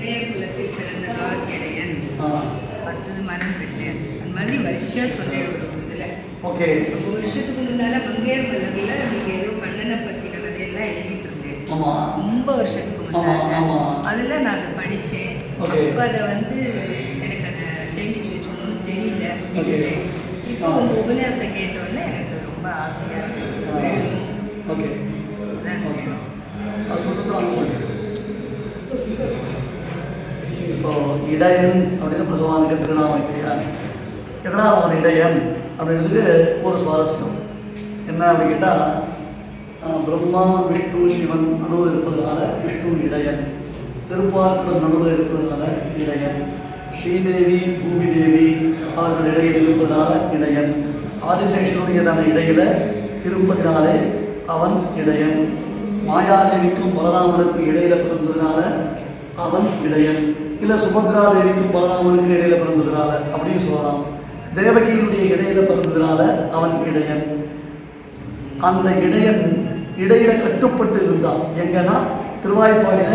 இடைய குலத்தில் பிறந்ததால் இடையன், அடுத்தது மரம் பெற்றேன். அந்த மாதிரி வருஷா சொன்னேன் ஒரு இதில். ஓகே. ரொம்ப வருஷத்துக்கு முன்னால மங்கையர் மலர்ல நீங்க ஏதோ கண்ணனை பத்தின கதையெல்லாம் எழுதிட்டு இருந்தேன். ரொம்ப வருஷத்துக்கு முன்னால அதுல நான் அதை படிச்சேன். அப்போ அதை வந்து எனக்கு அதை சேமிச்சு வச்சோம்னு தெரியல. இப்போ உங்க உபன்யாசத்தை கேட்டோன்னே எனக்கு ரொம்ப ஆசையா இருக்கு. வேணும். இப்போ இடையன் அப்படின்னு பகவானுக்கு திருநாமம் இல்லையா? எதனால் அவன் இடையன் அப்படின்றதுக்கு ஒரு சுவாரஸ்யம் என்ன அப்படின்னு கேட்டால், பிரம்மா விஷ்ணு சிவன் நடுவில் இருப்பதனால விஷ்ணு இடையன், திருப்பார்க்கடல் நடுவில் இருப்பதனால இடையன், ஸ்ரீதேவி பூமிதேவி அவர்கள் இடையில் இருப்பதனால இடையன், ஆதிசேஷனுடையதான இடையில இருப்பதினாலே அவன் இடையன், மாயாதேவிக்கும் பலராமனுக்கும் இடையில பிறந்ததுனால அவன் இடையன், இல்லை சுபத்ராதேவிக்கும் பலராமனுக்கும் இடையில பிறந்ததுனால அப்படின்னு சொல்லலாம். தேவகியினுடைய இடையில பிறந்ததுனால அவன் இடையன். அந்த இடையன் இடையில கட்டுப்பட்டு இருந்தான். எங்கன்னா திருவாய்ப்பாடியில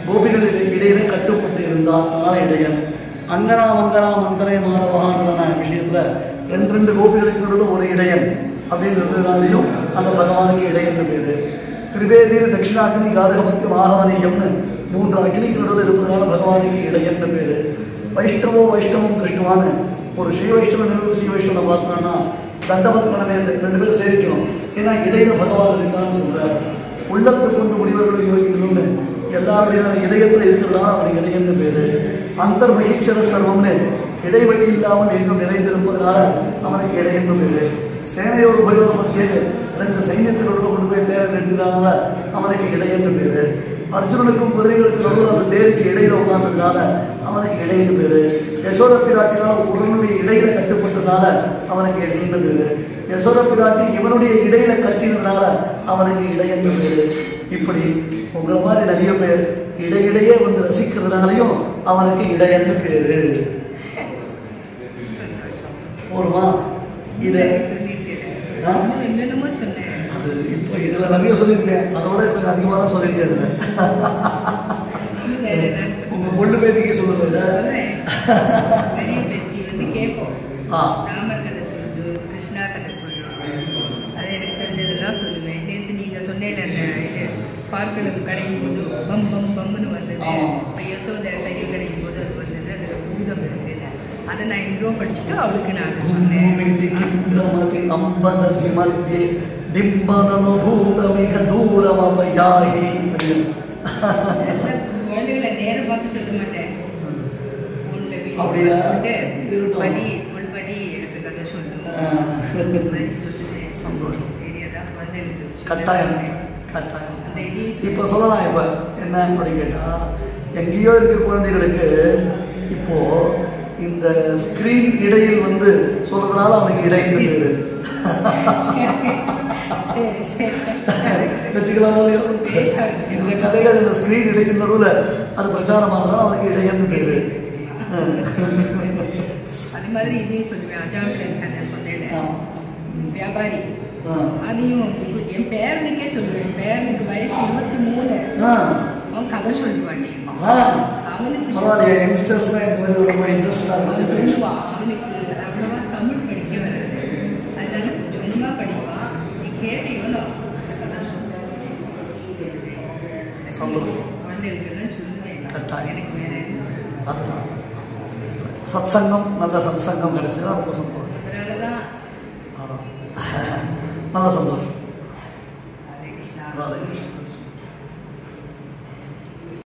கோபிகளுடைய இடையில கட்டுப்பட்டு இருந்தான். அதான் இடையன். அங்கனா மங்கனா மந்தனை மாணவகான்றதான விஷயத்துல ரெண்டு கோபிகளுக்கு நடுவில் ஒரு இடையன் அப்படின்றதுனாலையும் அந்த பகவானுக்கு இடையன் பேரு. திரிவேதிர் தட்சிணாக்கினி காரகமத்தி வாகவனியம்னு 3 அக்னிக்கு நடுவில் இருப்பதனால பகவானுக்கு இடையன் பேரு. வைஷ்ணவம் கிருஷ்ணவான்னு ஒரு ஸ்ரீ வைஷ்ணவன் ஸ்ரீ வைஷ்ணவனை பார்த்தான்னா தண்டவத் பரமேத்தை 2 பேரும் சேவிக்கணும். ஏன்னா இடையில பகவான் இருக்கான்னு சொல்றாரு. உள்ளத்தை கொண்டு முடிவர்கள் யோகிக்கணும்னு எல்லாருடைய இதயத்தில் இருக்கிறதால அவனுக்கு இடையன் பேரு. அந்தர் மகிழ்ச்சர சர்வம்னு இடைவெளி இல்லாமல் என்றும் நிறைந்திருப்பதனால அவனுக்கு இடையன் பேரு. சேனையோடு பயோர் மத்திய 2 சைன்யத்தினோடு கொண்டு போய் தேரை நிறுத்தினால அவனுக்கு இடையன் பேரு. அர்ஜுனனுக்கும் குதிரைகளுக்கு நடுவில் அந்த தேருக்கு இடையில உட்கார்ந்ததுனால அவனுக்கு இடையன் பேரு. யசோத பிராட்டியால் உடனுடைய இடையில கட்டுப்பட்டதுனால அவனுக்கு இடையன் பேரு. யசோத பிராட்டி இவனுடைய இடையில கட்டினதுனால அவனுக்கு இடையன் பேரு. இப்படி உங்களை மாதிரி நிறைய பேர் இடையிடையே வந்து ரசிக்கிறதுனாலையும் அவனுக்கு இடையன்னு பேரு. போருமா? இதை அது இப்போ இதில் நிறைய சொல்லியிருக்கேன். அதோட கொஞ்சம் அதிகமாக தான் சொல்லியிருக்கேன். உங்க பொண்ணு பேத்திக்கு சொல்லுங்க. பெரிய பேத்தி வந்து கேட்போம். ராமர் கதை சொல்லு, கிருஷ்ணா கதை சொல்லு, அதை எனக்கு தெரிஞ்சதெல்லாம் சொல்லுவேன். நேற்று நீங்க சொன்னேன் இது பார்க்கலுக்கு கடையும் போது பம் பம் பம்னு வந்தது. இப்போ யசோதரை தயிர் கடையும் போது அது வந்தது. அதில் பூதம் இருக்குல்ல, அதை நான் எங்கேயோ படிச்சுட்டு அவளுக்கு நான் சொன்னேன். குழந்தைகளை நேரம் பார்த்து சொல்ல மாட்டேன். ஃபோன்ல வீடியோ படி எனக்கு கதை சொல்லுவேன். சந்தோஷம். சரி, அதான் குழந்தைகளுக்கு கட்டாயம். இப்போ சொல்லலாம். இப்போ என்ன அப்படின்னு கேட்டால், எங்கேயோ இருக்கிற குழந்தைகளுக்கு இப்போ இந்த ஸ்கிரீன் இடையில் வந்து சொல்றதுனால அவனுக்கு இடையில் பேரு வச்சுக்கலாம். இந்த கதைகள் இந்த ஸ்கிரீன் இடையில் நடுவில் அது பிரச்சாரமானதுனால அவனுக்கு இடையன்னு பேரு. அது மாதிரி இதையும் சொல்லுவேன். அஜாமிலன் கதை சொன்னேன், வியாபாரி. அதையும் என் பேரனுக்கே சொல்லுவேன். பேரனுக்கு வயசு 23. அவன் கதை சொல்லுவாண்டி. அவனுக்கு சொல்லுவான். அவனுக்கு அவ்வளவா தமிழ் படிக்க வராது. அதனால கொஞ்சம் கொஞ்சமா படிப்பான். நீ கேட்டியோன்னு கதை சொல்லுவேன். குழந்தைகளுக்கெல்லாம் சொல்லுவேன். எனக்கு வேற சத்சங்கம், நல்ல சத்சங்கம் கிடைச்சா ரொம்ப சந்தோஷம். அதனாலதான் நல்ல சந்தோஷம். ராதே கிருஷ்ணா. ராதே கிருஷ்ணா.